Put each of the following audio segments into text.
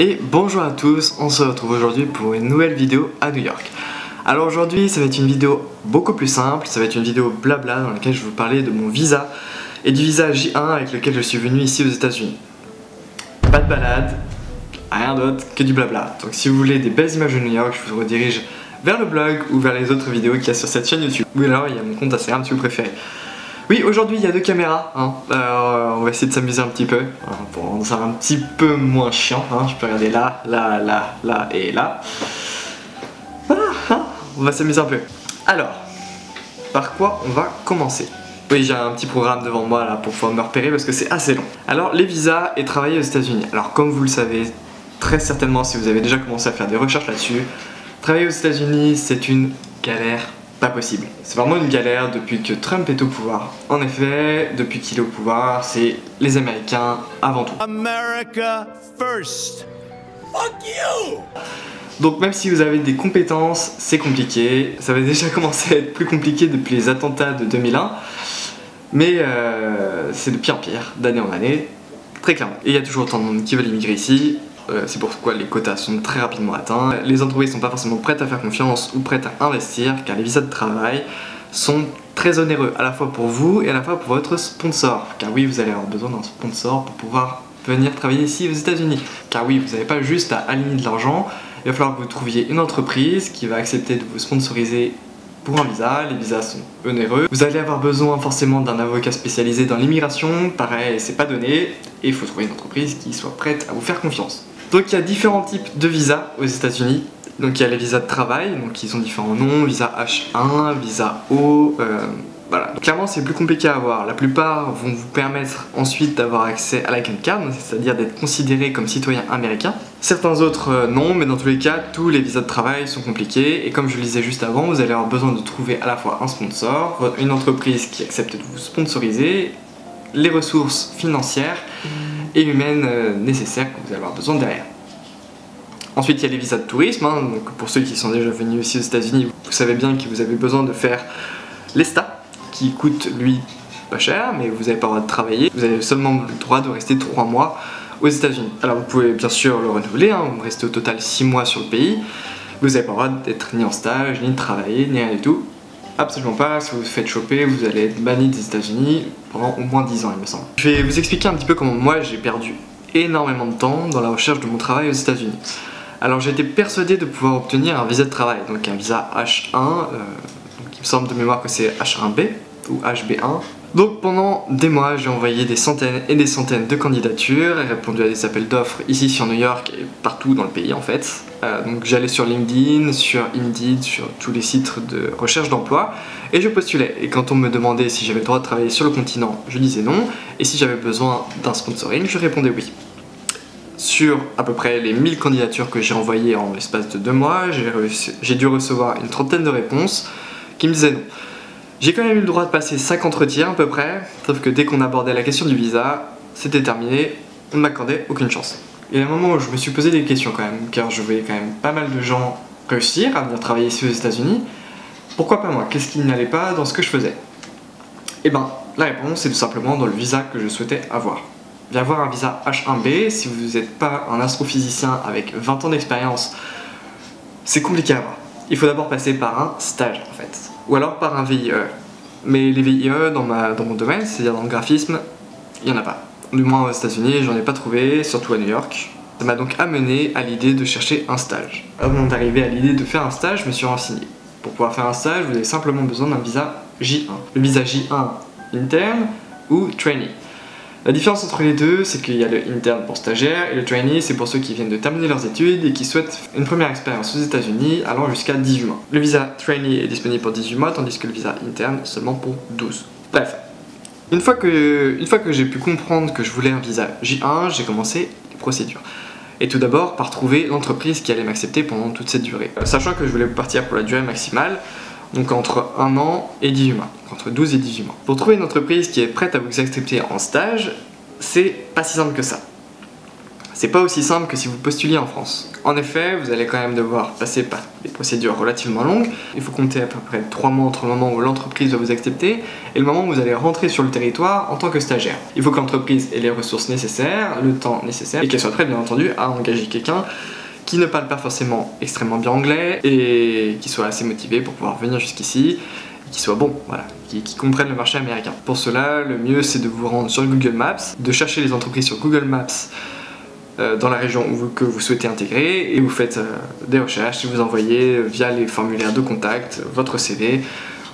Et bonjour à tous, on se retrouve aujourd'hui pour une nouvelle vidéo à New York. Alors aujourd'hui ça va être une vidéo beaucoup plus simple, ça va être une vidéo blabla dans laquelle je vais vous parler de mon visa et du visa J1 avec lequel je suis venu ici aux États-Unis. Pas de balade, rien d'autre que du blabla. Donc si vous voulez des belles images de New York, je vous redirige vers le blog ou vers les autres vidéos qu'il y a sur cette chaîne YouTube. Ou alors il y a mon compte Instagram si vous préférez. Oui, aujourd'hui il y a deux caméras, hein. On va essayer de s'amuser un petit peu, pour rendre ça un petit peu moins chiant, hein. Je peux regarder là, là, là, là et là. Voilà, hein. On va s'amuser un peu. Alors, par quoi on va commencer? Oui, j'ai un petit programme devant moi là pour pouvoir me repérer parce que c'est assez long. Alors, les visas et travailler aux États-Unis. Alors, comme vous le savez, très certainement si vous avez déjà commencé à faire des recherches là-dessus, travailler aux États-Unis c'est une galère. Pas possible. C'est vraiment une galère depuis que Trump est au pouvoir. En effet, depuis qu'il est au pouvoir, c'est les Américains avant tout. America first. Fuck you! Donc même si vous avez des compétences, c'est compliqué. Ça va déjà commencer à être plus compliqué depuis les attentats de 2001. Mais c'est de pire en pire, d'année en année, très clairement. Et il y a toujours autant de monde qui veulent immigrer ici. C'est pourquoi les quotas sont très rapidement atteints. Les entreprises sont pas forcément prêtes à faire confiance ou prêtes à investir car les visas de travail sont très onéreux à la fois pour vous et à la fois pour votre sponsor. Car oui, vous allez avoir besoin d'un sponsor pour pouvoir venir travailler ici aux États-Unis. Car oui, vous n'avez pas juste à aligner de l'argent, il va falloir que vous trouviez une entreprise qui va accepter de vous sponsoriser pour un visa. Les visas sont onéreux. Vous allez avoir besoin forcément d'un avocat spécialisé dans l'immigration. Pareil, c'est pas donné et il faut trouver une entreprise qui soit prête à vous faire confiance. Donc il y a différents types de visas aux États-Unis. Donc il y a les visas de travail, donc ils ont différents noms, visa H1, visa O, voilà. Donc, clairement c'est plus compliqué à avoir. La plupart vont vous permettre ensuite d'avoir accès à la green card, c'est-à-dire d'être considéré comme citoyen américain. Certains autres non, mais dans tous les cas, tous les visas de travail sont compliqués. Et comme je le disais juste avant, vous allez avoir besoin de trouver à la fois un sponsor, une entreprise qui accepte de vous sponsoriser, les ressources financières et humaines nécessaires que vous allez avoir besoin derrière. Ensuite, il y a les visas de tourisme, hein. Donc, pour ceux qui sont déjà venus ici aux États-Unis, vous savez bien que vous avez besoin de faire l'ESTA, qui coûte lui pas cher, mais vous n'avez pas le droit de travailler. Vous avez seulement le droit de rester 3 mois aux États-Unis. Alors vous pouvez bien sûr le renouveler, hein. Vous restez au total 6 mois sur le pays. Vous n'avez pas le droit d'être ni en stage, ni de travailler, ni rien du tout. Absolument pas, si vous vous faites choper, vous allez être banni des États-Unis pendant au moins 10 ans, il me semble. Je vais vous expliquer un petit peu comment moi j'ai perdu énormément de temps dans la recherche de mon travail aux États-Unis. Alors j'ai été persuadé de pouvoir obtenir un visa de travail, donc un visa H1, donc il me semble de mémoire que c'est H1B ou HB1. Donc pendant des mois, j'ai envoyé des centaines et des centaines de candidatures et répondu à des appels d'offres ici sur New York et partout dans le pays en fait. Donc j'allais sur LinkedIn, sur Indeed, sur tous les sites de recherche d'emploi et je postulais. Et quand on me demandait si j'avais le droit de travailler sur le continent, je disais non. Et si j'avais besoin d'un sponsoring, je répondais oui. Sur à peu près les 1000 candidatures que j'ai envoyées en l'espace de 2 mois, j'ai dû recevoir une trentaine de réponses qui me disaient non. J'ai quand même eu le droit de passer 5 entretiens à peu près, sauf que dès qu'on abordait la question du visa, c'était terminé, on ne m'accordait aucune chance. Et à un moment où je me suis posé des questions quand même, car je voyais quand même pas mal de gens réussir à venir travailler ici aux États-Unis, pourquoi pas moi? Qu'est-ce qui n'allait pas dans ce que je faisais? Et ben, la réponse c'est tout simplement dans le visa que je souhaitais avoir. Avoir un visa H1B, si vous n'êtes pas un astrophysicien avec 20 ans d'expérience, c'est compliqué à avoir. Il faut d'abord passer par un stage en fait, ou alors par un VIE. Mais les VIE dans mon domaine, c'est-à-dire dans le graphisme, il n'y en a pas. Du moins aux États-Unis, j'en ai pas trouvé, surtout à New York. Ça m'a donc amené à l'idée de chercher un stage. Avant d'arriver à l'idée de faire un stage, je me suis renseigné. Pour pouvoir faire un stage, vous avez simplement besoin d'un visa J1. Le visa J1 interne ou trainee. La différence entre les deux, c'est qu'il y a le interne pour stagiaire et le trainee, c'est pour ceux qui viennent de terminer leurs études et qui souhaitent une première expérience aux États-Unis allant jusqu'à 18 mois. Le visa trainee est disponible pour 18 mois, tandis que le visa interne seulement pour 12. Bref, une fois que j'ai pu comprendre que je voulais un visa J1, j'ai commencé les procédures. Et tout d'abord par trouver l'entreprise qui allait m'accepter pendant toute cette durée. Sachant que je voulais partir pour la durée maximale, donc entre 1 an et 18 mois, entre 12 et 18 mois. Pour trouver une entreprise qui est prête à vous accepter en stage, c'est pas si simple que ça. C'est pas aussi simple que si vous postuliez en France. En effet, vous allez quand même devoir passer par des procédures relativement longues. Il faut compter à peu près 3 mois entre le moment où l'entreprise va vous accepter et le moment où vous allez rentrer sur le territoire en tant que stagiaire. Il faut que l'entreprise ait les ressources nécessaires, le temps nécessaire et qu'elle soit prête bien entendu à engager quelqu'un qui ne parle pas forcément extrêmement bien anglais et qui soit assez motivé pour pouvoir venir jusqu'ici, et qui soit bon, voilà, qui comprenne le marché américain. Pour cela, le mieux c'est de vous rendre sur Google Maps, de chercher les entreprises sur Google Maps dans la région que vous souhaitez intégrer et vous faites des recherches et vous envoyez via les formulaires de contact votre CV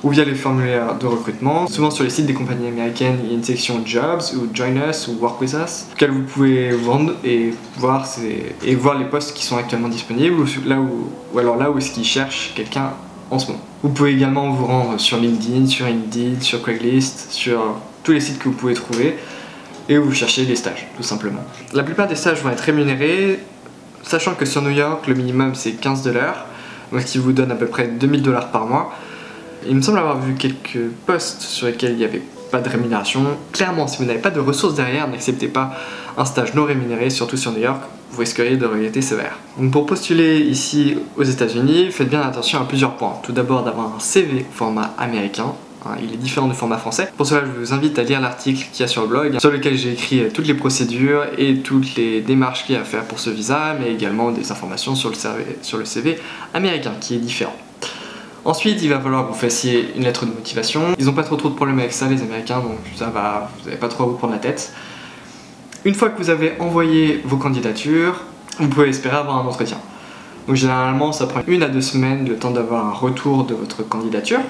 ou via les formulaires de recrutement. Souvent sur les sites des compagnies américaines, il y a une section Jobs ou Join Us ou Work With Us, auquel vous pouvez vous rendre et voir les postes qui sont actuellement disponibles ou alors là où est-ce qu'ils cherchent quelqu'un en ce moment. Vous pouvez également vous rendre sur LinkedIn, sur Indeed, sur Craigslist, sur tous les sites que vous pouvez trouver et vous cherchez des stages, tout simplement. La plupart des stages vont être rémunérés, sachant que sur New York, le minimum c'est $15, donc ce qui vous donne à peu près $2000 par mois. Il me semble avoir vu quelques posts sur lesquels il n'y avait pas de rémunération. Clairement, si vous n'avez pas de ressources derrière, n'acceptez pas un stage non rémunéré, surtout sur New York, vous risqueriez de regretter sévère. Donc pour postuler ici aux États-Unis, faites bien attention à plusieurs points. Tout d'abord d'avoir un CV format américain. Il est différent du format français. Pour cela, je vous invite à lire l'article qu'il y a sur le blog, sur lequel j'ai écrit toutes les procédures et toutes les démarches qu'il y a à faire pour ce visa, mais également des informations sur le CV américain, qui est différent. Ensuite, il va falloir que vous fassiez une lettre de motivation. Ils n'ont pas trop de problèmes avec ça, les Américains, donc ça va, vous n'avez pas trop à vous prendre la tête. Une fois que vous avez envoyé vos candidatures, vous pouvez espérer avoir un entretien. Donc généralement, ça prend 1 à 2 semaines le temps d'avoir un retour de votre candidature.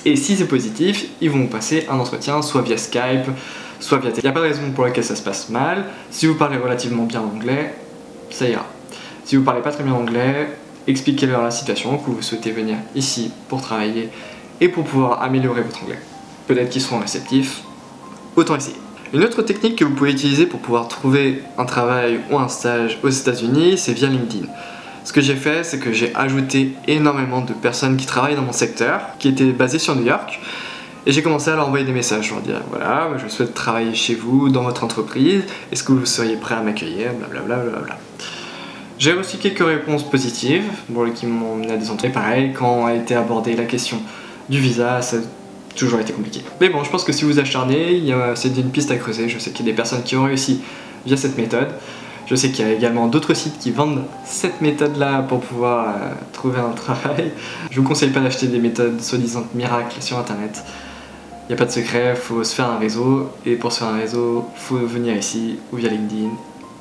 Et si c'est positif, ils vont vous passer un entretien, soit via Skype, soit via... Il n'y a pas de raison pour laquelle ça se passe mal. Si vous parlez relativement bien anglais, ça ira. Si vous ne parlez pas très bien anglais, expliquez-leur la situation, que vous souhaitez venir ici pour travailler et pour pouvoir améliorer votre anglais. Peut-être qu'ils seront réceptifs, autant essayer. Une autre technique que vous pouvez utiliser pour pouvoir trouver un travail ou un stage aux États-Unis, c'est via LinkedIn. Ce que j'ai fait, c'est que j'ai ajouté énormément de personnes qui travaillent dans mon secteur, qui étaient basées sur New York, et j'ai commencé à leur envoyer des messages, je leur dire voilà, je souhaite travailler chez vous, dans votre entreprise, est-ce que vous seriez prêt à m'accueillir, blablabla, blablabla. J'ai reçu quelques réponses positives, qui m'ont mené à des entretiens. Pareil, quand a été abordée la question du visa, ça a toujours été compliqué. Mais bon, je pense que si vous acharnez, c'est une piste à creuser. Je sais qu'il y a des personnes qui ont réussi via cette méthode. Je sais qu'il y a également d'autres sites qui vendent cette méthode-là pour pouvoir trouver un travail. Je vous conseille pas d'acheter des méthodes soi-disant miracles sur internet. Il n'y a pas de secret, il faut se faire un réseau, et pour se faire un réseau, il faut venir ici, ou via LinkedIn,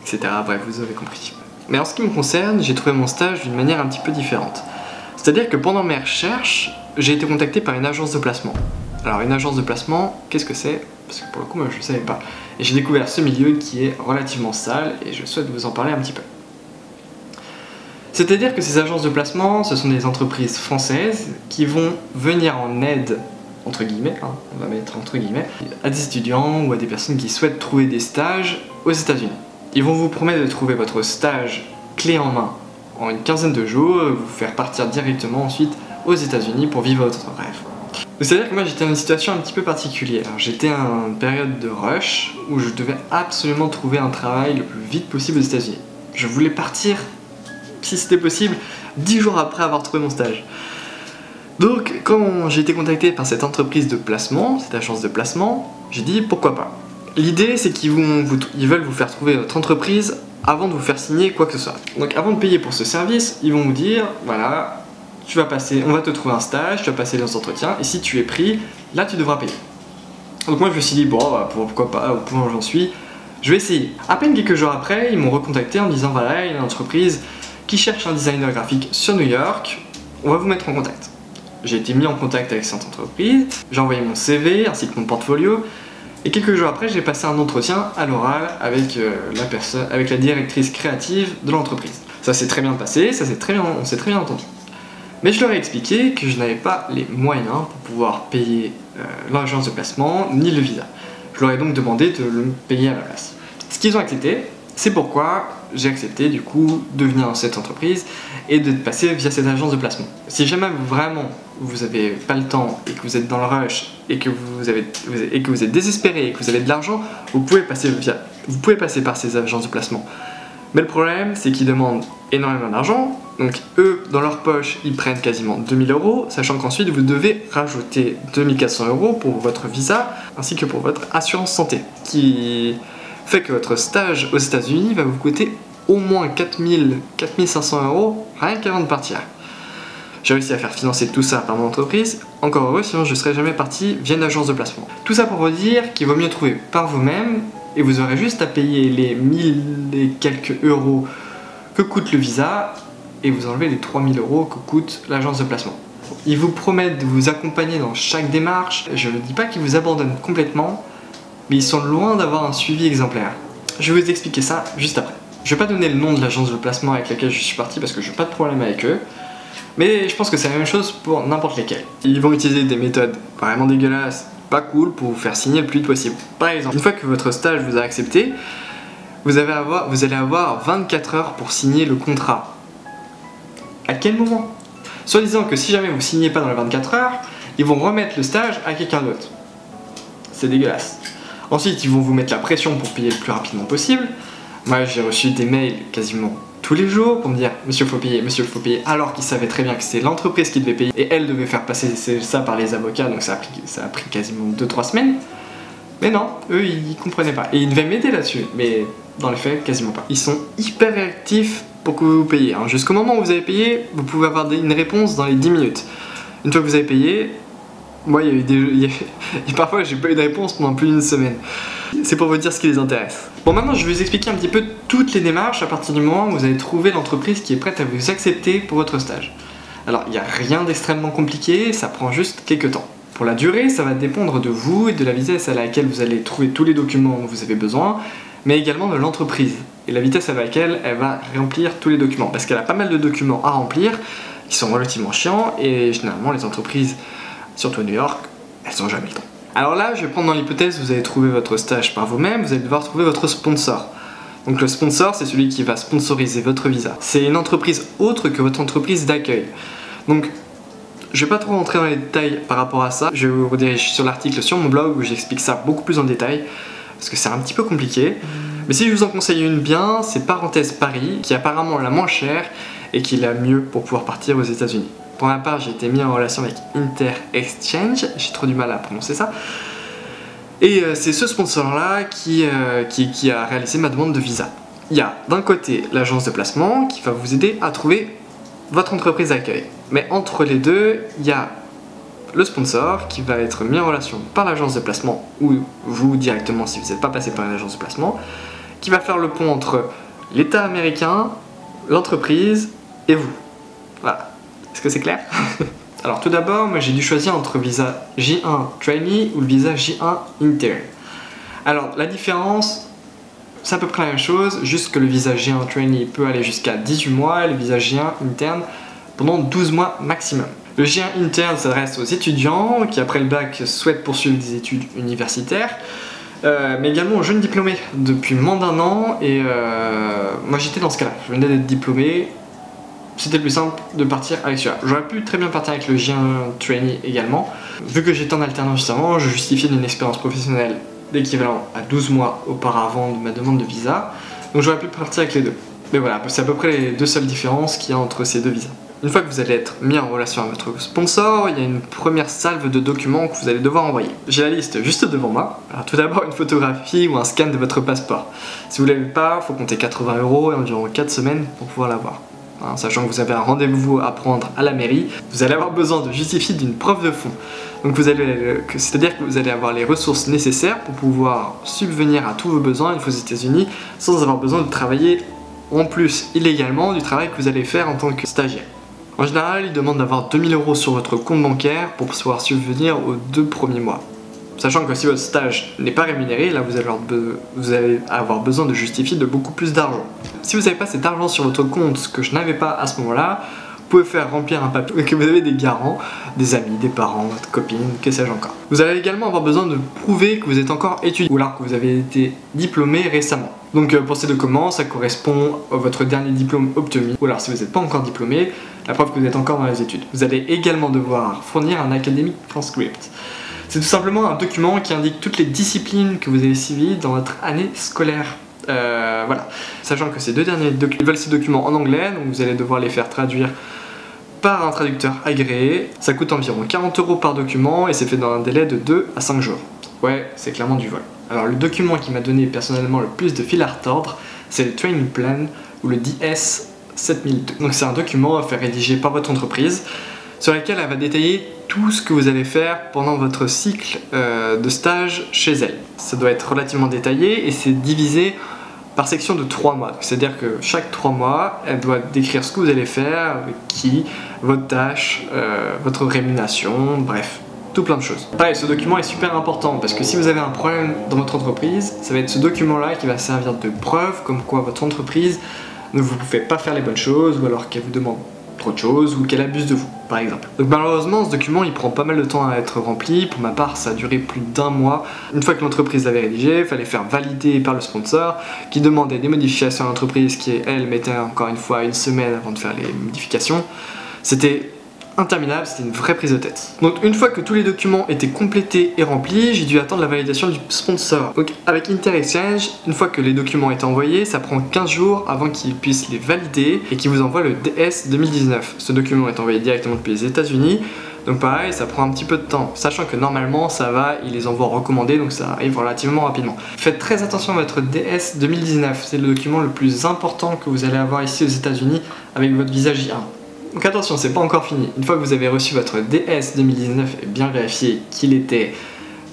etc. Bref, vous avez compris. Mais en ce qui me concerne, j'ai trouvé mon stage d'une manière un petit peu différente. C'est-à-dire que pendant mes recherches, j'ai été contacté par une agence de placement. Alors une agence de placement, qu'est-ce que c'est? Parce que pour le coup, moi je ne savais pas. Et j'ai découvert ce milieu qui est relativement sale et je souhaite vous en parler un petit peu. C'est-à-dire que ces agences de placement, ce sont des entreprises françaises qui vont venir en aide, entre guillemets, on va mettre entre guillemets, à des étudiants ou à des personnes qui souhaitent trouver des stages aux États-Unis. Ils vont vous promettre de trouver votre stage clé en main en une quinzaine de jours, vous faire partir directement ensuite aux États-Unis pour vivre votre rêve. C'est-à-dire que moi j'étais dans une situation un petit peu particulière. J'étais en période de rush où je devais absolument trouver un travail le plus vite possible aux États-Unis. Je voulais partir, si c'était possible, 10 jours après avoir trouvé mon stage. Donc quand j'ai été contacté par cette entreprise de placement, cette agence de placement, j'ai dit pourquoi pas. L'idée c'est qu'ils veulent vous faire trouver votre entreprise avant de vous faire signer quoi que ce soit. Donc avant de payer pour ce service, ils vont vous dire voilà, on va te trouver un stage, tu vas passer les entretiens, et si tu es pris, là tu devras payer. Donc moi je me suis dit, bon, bah, pourquoi pas, au point où j'en suis, je vais essayer. À peine quelques jours après, ils m'ont recontacté en me disant, voilà, il y a une entreprise qui cherche un designer graphique sur New York, on va vous mettre en contact. J'ai été mis en contact avec cette entreprise, j'ai envoyé mon CV ainsi que mon portfolio, et quelques jours après, j'ai passé un entretien à l'oral avec la directrice créative de l'entreprise. Ça s'est très bien passé, on s'est très bien entendu. Mais je leur ai expliqué que je n'avais pas les moyens pour pouvoir payer l'agence de placement ni le visa. Je leur ai donc demandé de le payer à ma place. Ce qu'ils ont accepté, c'est pourquoi j'ai accepté du coup de venir dans cette entreprise et de passer via cette agence de placement. Si jamais vous n'avez pas le temps et que vous êtes dans le rush et que vous êtes désespéré et que vous avez de l'argent, vous pouvez passer via vous pouvez passer par ces agences de placement. Mais le problème, c'est qu'ils demandent énormément d'argent. Donc eux, dans leur poche, ils prennent quasiment 2000 €, sachant qu'ensuite vous devez rajouter 2400 € pour votre visa, ainsi que pour votre assurance santé, qui fait que votre stage aux États-Unis va vous coûter au moins 4500 € rien qu'avant de partir. J'ai réussi à faire financer tout ça par mon entreprise, encore heureux, sinon je ne serais jamais parti via une agence de placement. Tout ça pour vous dire qu'il vaut mieux trouver par vous-même, et vous aurez juste à payer les 1000 et quelques euros que coûte le visa, et vous enlevez les 3000 € que coûte l'agence de placement. Ils vous promettent de vous accompagner dans chaque démarche. Je ne dis pas qu'ils vous abandonnent complètement, mais ils sont loin d'avoir un suivi exemplaire. Je vais vous expliquer ça juste après. Je ne vais pas donner le nom de l'agence de placement avec laquelle je suis parti parce que je n'ai pas de problème avec eux, mais je pense que c'est la même chose pour n'importe lesquels. Ils vont utiliser des méthodes vraiment dégueulasses, pas cool, pour vous faire signer le plus vite possible. Par exemple, une fois que votre stage vous a accepté, vous allez avoir 24 heures pour signer le contrat. À quel moment? Soit disant que si jamais vous ne signez pas dans les 24 heures, ils vont remettre le stage à quelqu'un d'autre. C'est dégueulasse. Ensuite, ils vont vous mettre la pression pour payer le plus rapidement possible. Moi, j'ai reçu des mails quasiment tous les jours pour me dire « Monsieur, il faut payer », alors qu'ils savaient très bien que c'est l'entreprise qui devait payer et elle devait faire passer ça par les avocats, donc ça a pris quasiment 2-3 semaines. Mais non, eux, ils comprenaient pas. Et ils devaient m'aider là-dessus, mais dans les faits, quasiment pas. Ils sont hyper réactifs pour que vous payiez. Jusqu'au moment où vous avez payé, vous pouvez avoir une réponse dans les 10 minutes. Une fois que vous avez payé, moi, parfois, j'ai pas eu de réponse pendant plus d'une semaine. C'est pour vous dire ce qui les intéresse. Bon, maintenant, je vais vous expliquer un petit peu toutes les démarches à partir du moment où vous avez trouvé l'entreprise qui est prête à vous accepter pour votre stage. Alors, il n'y a rien d'extrêmement compliqué, ça prend juste quelques temps. Pour la durée, ça va dépendre de vous et de la vitesse à laquelle vous allez trouver tous les documents dont vous avez besoin, mais également de l'entreprise et la vitesse à laquelle elle va remplir tous les documents. Parce qu'elle a pas mal de documents à remplir qui sont relativement chiants et généralement les entreprises, surtout à New York, elles n'ont jamais le temps. Alors là, je vais prendre dans l'hypothèse que vous allez trouver votre stage par vous-même, vous allez devoir trouver votre sponsor. Donc le sponsor, c'est celui qui va sponsoriser votre visa. C'est une entreprise autre que votre entreprise d'accueil. Donc, je vais pas trop rentrer dans les détails par rapport à ça. Je vais vous rediriger sur l'article sur mon blog où j'explique ça beaucoup plus en détail, parce que c'est un petit peu compliqué. Mais si je vous en conseille une bien, c'est Parenthèse Paris, qui est apparemment la moins chère et qui est la mieux pour pouvoir partir aux États-Unis. Pour ma part, j'ai été mis en relation avec Inter Exchange, j'ai trop du mal à prononcer ça. Et c'est ce sponsor-là qui a réalisé ma demande de visa. Il y a d'un côté l'agence de placement qui va vous aider à trouver votre entreprise d'accueil. Mais entre les deux, il y a le sponsor qui va être mis en relation par l'agence de placement ou vous directement si vous n'êtes pas passé par une agence de placement, qui va faire le pont entre l'État américain, l'entreprise et vous. Voilà. Est-ce que c'est clair? Alors tout d'abord, moi j'ai dû choisir entre visa J1 Trainee ou le visa J1 Intern. Alors la différence, c'est à peu près la même chose, juste que le visa J1 Trainee peut aller jusqu'à 18 mois et le visa J1 Intern pendant 12 mois maximum. Le J1 Intern s'adresse aux étudiants qui après le bac souhaitent poursuivre des études universitaires, mais également aux jeunes diplômés depuis moins d'1 an et moi j'étais dans ce cas-là, je venais d'être diplômé. C'était le plus simple de partir avec celui-là. J'aurais pu très bien partir avec le J1 Trainee également. Vu que j'étais en alternance juste avant, je justifiais d'une expérience professionnelle d'équivalent à 12 mois auparavant de ma demande de visa. Donc j'aurais pu partir avec les deux. Mais voilà, c'est à peu près les deux seules différences qu'il y a entre ces deux visas. Une fois que vous allez être mis en relation avec votre sponsor, il y a une première salve de documents que vous allez devoir envoyer. J'ai la liste juste devant moi. Alors tout d'abord une photographie ou un scan de votre passeport. Si vous ne l'avez pas, il faut compter 80 € et environ 4 semaines pour pouvoir l'avoir. Sachant que vous avez un rendez-vous à prendre à la mairie, vous allez avoir besoin de justifier d'une preuve de fonds. Donc c'est-à-dire que vous allez avoir les ressources nécessaires pour pouvoir subvenir à tous vos besoins une fois aux États-Unis sans avoir besoin de travailler en plus illégalement du travail que vous allez faire en tant que stagiaire. En général, ils demandent d'avoir 2000 € sur votre compte bancaire pour pouvoir subvenir aux 2 premiers mois. Sachant que si votre stage n'est pas rémunéré, là vous allez avoir besoin de justifier de beaucoup plus d'argent. Si vous n'avez pas cet argent sur votre compte, ce que je n'avais pas à ce moment-là, vous pouvez faire remplir un papier que vous avez des garants, des amis, des parents, votre copine, que sais-je encore. Vous allez également avoir besoin de prouver que vous êtes encore étudiant ou alors que vous avez été diplômé récemment. Donc pour ces documents, ça correspond à votre dernier diplôme obtenu, ou alors si vous n'êtes pas encore diplômé, la preuve que vous êtes encore dans les études. Vous allez également devoir fournir un academic transcript. C'est tout simplement un document qui indique toutes les disciplines que vous avez suivies dans votre année scolaire. Voilà. Sachant que ces deux derniers ils veulent ces documents en anglais, donc vous allez devoir les faire traduire par un traducteur agréé. Ça coûte environ 40 € par document et c'est fait dans un délai de 2 à 5 jours. Ouais, c'est clairement du vol. Alors le document qui m'a donné personnellement le plus de fil à retordre, c'est le Training Plan ou le DS 7002. Donc c'est un document à faire rédiger par votre entreprise sur lequel elle va détailler tout ce que vous allez faire pendant votre cycle de stage chez elle. Ça doit être relativement détaillé et c'est divisé par section de 3 mois. C'est-à-dire que chaque 3 mois, elle doit décrire ce que vous allez faire, avec qui, votre tâche, votre rémunération, bref, tout plein de choses. Pareil, ce document est super important parce que si vous avez un problème dans votre entreprise, ça va être ce document-là qui va servir de preuve comme quoi votre entreprise ne vous fait pas faire les bonnes choses ou alors qu'elle vous demande trop de choses ou qu'elle abuse de vous, par exemple. Donc malheureusement, ce document, il prend pas mal de temps à être rempli. Pour ma part, ça a duré plus d'1 mois. Une fois que l'entreprise l'avait rédigé, il fallait faire valider par le sponsor qui demandait des modifications à l'entreprise qui, elle, mettait encore une fois 1 semaine avant de faire les modifications. C'était interminable, c'était une vraie prise de tête. Donc une fois que tous les documents étaient complétés et remplis, j'ai dû attendre la validation du sponsor. Donc avec InterExchange, une fois que les documents étaient envoyés, ça prend 15 jours avant qu'ils puissent les valider et qu'ils vous envoient le DS 2019. Ce document est envoyé directement depuis les États-Unis, donc pareil, ça prend un petit peu de temps. Sachant que normalement ça va, ils les envoient recommandés, donc ça arrive relativement rapidement. Faites très attention à votre DS 2019, c'est le document le plus important que vous allez avoir ici aux États-Unis avec votre visa J1. Donc attention, c'est pas encore fini. Une fois que vous avez reçu votre DS 2019 et bien vérifié qu'il était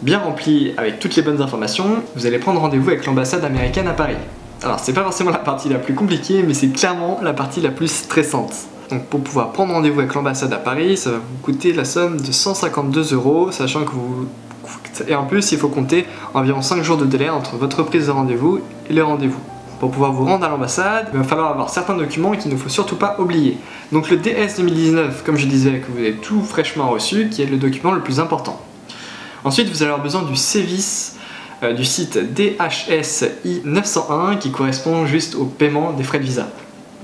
bien rempli avec toutes les bonnes informations, vous allez prendre rendez-vous avec l'ambassade américaine à Paris. Alors c'est pas forcément la partie la plus compliquée, mais c'est clairement la partie la plus stressante. Donc pour pouvoir prendre rendez-vous avec l'ambassade à Paris, ça va vous coûter la somme de 152 €, sachant que vous... Et en plus, il faut compter environ 5 jours de délai entre votre prise de rendez-vous et le rendez-vous. Pour pouvoir vous rendre à l'ambassade, il va falloir avoir certains documents qu'il ne faut surtout pas oublier. Donc le DS 2019, comme je disais, que vous avez tout fraîchement reçu, qui est le document le plus important. Ensuite, vous allez avoir besoin du CEVIS du site DHSI 901 qui correspond juste au paiement des frais de visa.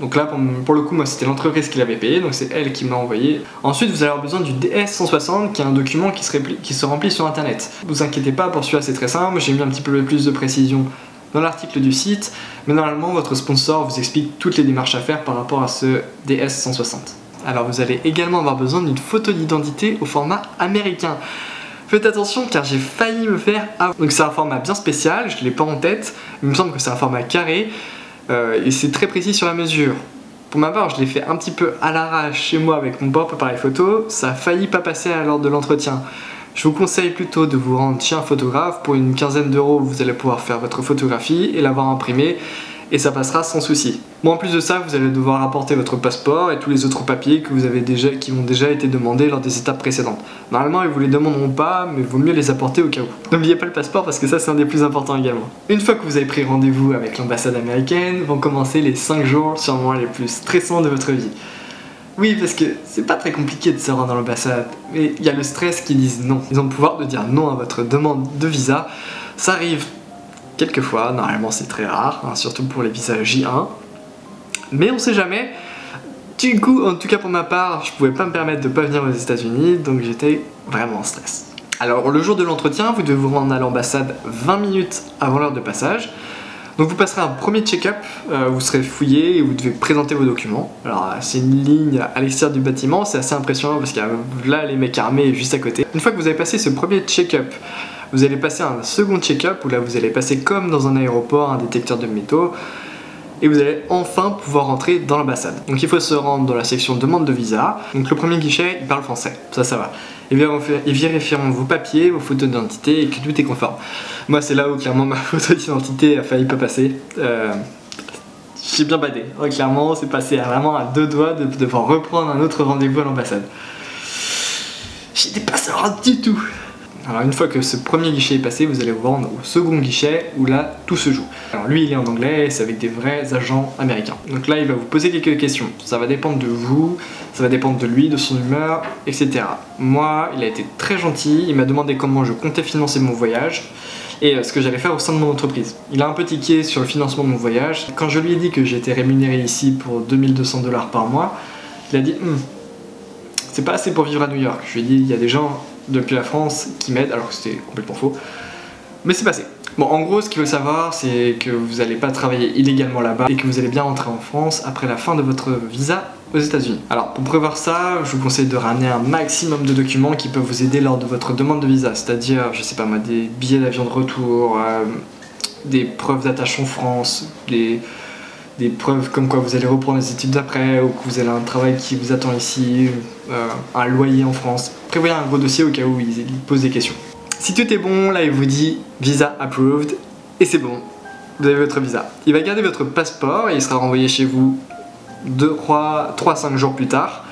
Donc là, pour le coup, moi c'était l'entreprise qui l'avait payé, donc c'est elle qui m'a envoyé. Ensuite, vous allez avoir besoin du DS 160 qui est un document qui se remplit sur internet. Ne vous inquiétez pas, pour celui-là c'est très simple, j'ai mis un petit peu plus de précision dans l'article du site, mais normalement votre sponsor vous explique toutes les démarches à faire par rapport à ce DS 160. Alors vous allez également avoir besoin d'une photo d'identité au format américain. Faites attention car j'ai failli me faire avoir. Donc c'est un format bien spécial, je ne l'ai pas en tête, il me semble que c'est un format carré et c'est très précis sur la mesure. Pour ma part, je l'ai fait un petit peu à l'arrache chez moi avec mon propre appareil photo, ça a failli pas passer lors de l'entretien. Je vous conseille plutôt de vous rendre chez un photographe. Pour une quinzaine d'euros, vous allez pouvoir faire votre photographie et l'avoir imprimée et ça passera sans souci. Bon, en plus de ça, vous allez devoir apporter votre passeport et tous les autres papiers que vous avez qui ont déjà été demandés lors des étapes précédentes. Normalement, ils vous les demanderont pas, mais il vaut mieux les apporter au cas où. N'oubliez pas le passeport parce que ça, c'est un des plus importants également. Une fois que vous avez pris rendez-vous avec l'ambassade américaine, vont commencer les 5 jours sûrement les plus stressants de votre vie. Oui, parce que c'est pas très compliqué de se rendre dans l'ambassade, mais il y a le stress qui disent non. Ils ont le pouvoir de dire non à votre demande de visa. Ça arrive quelquefois, normalement c'est très rare, hein, surtout pour les visas J1. Mais on sait jamais. Du coup, en tout cas pour ma part, je pouvais pas me permettre de pas venir aux États-Unis, donc j'étais vraiment en stress. Alors le jour de l'entretien, vous devez vous rendre à l'ambassade 20 minutes avant l'heure de passage. Donc vous passerez un premier check-up, vous serez fouillé et vous devez présenter vos documents. Alors c'est une ligne à l'extérieur du bâtiment, c'est assez impressionnant parce qu'il y a là les mecs armés juste à côté. Une fois que vous avez passé ce premier check-up, vous allez passer un second check-up où là vous allez passer comme dans un aéroport, un détecteur de métaux. Et vous allez enfin pouvoir rentrer dans l'ambassade. Donc il faut se rendre dans la section demande de visa. Donc le premier guichet, il parle français, ça va. Ils vérifieront vos papiers, vos photos d'identité et que tout est conforme. Moi c'est là où clairement ma photo d'identité a failli pas passer. J'ai bien badé. Ouais, clairement c'est passé vraiment à 2 doigts de devoir reprendre un autre rendez-vous à l'ambassade. J'étais pas serein du tout. Alors une fois que ce premier guichet est passé, vous allez vous rendre au second guichet où là tout se joue. Alors lui il est en anglais et c'est avec des vrais agents américains. Donc là il va vous poser quelques questions. Ça va dépendre de vous, ça va dépendre de lui, de son humeur, etc. Moi il a été très gentil, il m'a demandé comment je comptais financer mon voyage et ce que j'allais faire au sein de mon entreprise. Il a un peu tiqué sur le financement de mon voyage. Quand je lui ai dit que j'étais rémunéré ici pour 2200 $ par mois, il a dit c'est pas assez pour vivre à New York. Je lui ai dit il y a des gens depuis la France qui m'aide, alors que c'était complètement faux. Mais c'est passé. Bon, en gros, ce qu'il faut savoir, c'est que vous n'allez pas travailler illégalement là-bas et que vous allez bien rentrer en France après la fin de votre visa aux États-Unis. Alors, pour prévoir ça, je vous conseille de ramener un maximum de documents qui peuvent vous aider lors de votre demande de visa, c'est-à-dire, je sais pas moi, des billets d'avion de retour, des preuves d'attache en France, des preuves comme quoi vous allez reprendre les études d'après ou que vous avez un travail qui vous attend ici, un loyer en France. Prévoyez un gros dossier au cas où ils posent des questions. Si tout est bon, là il vous dit Visa approved et c'est bon, vous avez votre visa. Il va garder votre passeport et il sera renvoyé chez vous 3-5 jours plus tard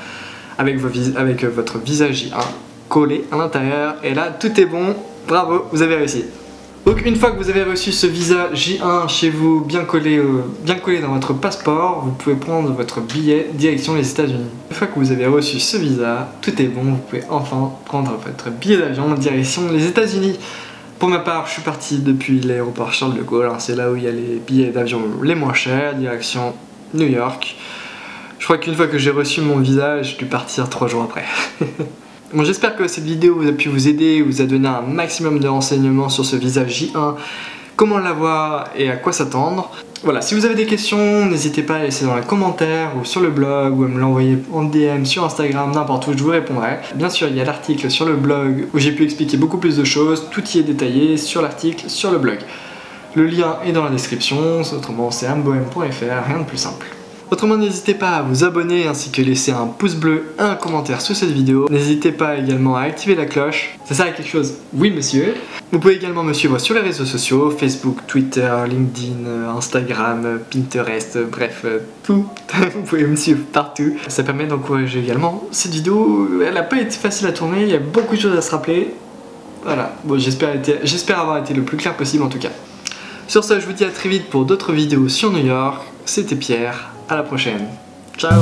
avec votre visa J1 collé à l'intérieur et là tout est bon, bravo, vous avez réussi. Donc une fois que vous avez reçu ce visa J1 chez vous, bien collé dans votre passeport, vous pouvez prendre votre billet direction les États-Unis. Une fois que vous avez reçu ce visa, tout est bon, vous pouvez enfin prendre votre billet d'avion direction les États-Unis. Pour ma part, je suis parti depuis l'aéroport Charles de Gaulle, hein, c'est là où il y a les billets d'avion les moins chers, direction New York. Je crois qu'une fois que j'ai reçu mon visa, j'ai dû partir 3 jours après. Bon, j'espère que cette vidéo a pu vous aider, vous a donné un maximum de renseignements sur ce visa J1, comment l'avoir et à quoi s'attendre. Voilà, si vous avez des questions, n'hésitez pas à laisser dans les commentaires ou sur le blog ou à me l'envoyer en DM sur Instagram, n'importe où, je vous répondrai. Bien sûr, il y a l'article sur le blog où j'ai pu expliquer beaucoup plus de choses, tout y est détaillé sur l'article sur le blog. Le lien est dans la description, autrement c'est amboem.fr, rien de plus simple. Autrement, n'hésitez pas à vous abonner ainsi que laisser un pouce bleu et un commentaire sous cette vidéo. N'hésitez pas également à activer la cloche. Ça sert à quelque chose? Oui, monsieur. Vous pouvez également me suivre sur les réseaux sociaux, Facebook, Twitter, LinkedIn, Instagram, Pinterest, bref, tout. Vous pouvez me suivre partout. Ça permet d'encourager également. Cette vidéo, elle n'a pas été facile à tourner, il y a beaucoup de choses à se rappeler. Voilà, bon, j'espère avoir été le plus clair possible en tout cas. Sur ce, je vous dis à très vite pour d'autres vidéos sur New York. C'était Pierre. À la prochaine. Ciao.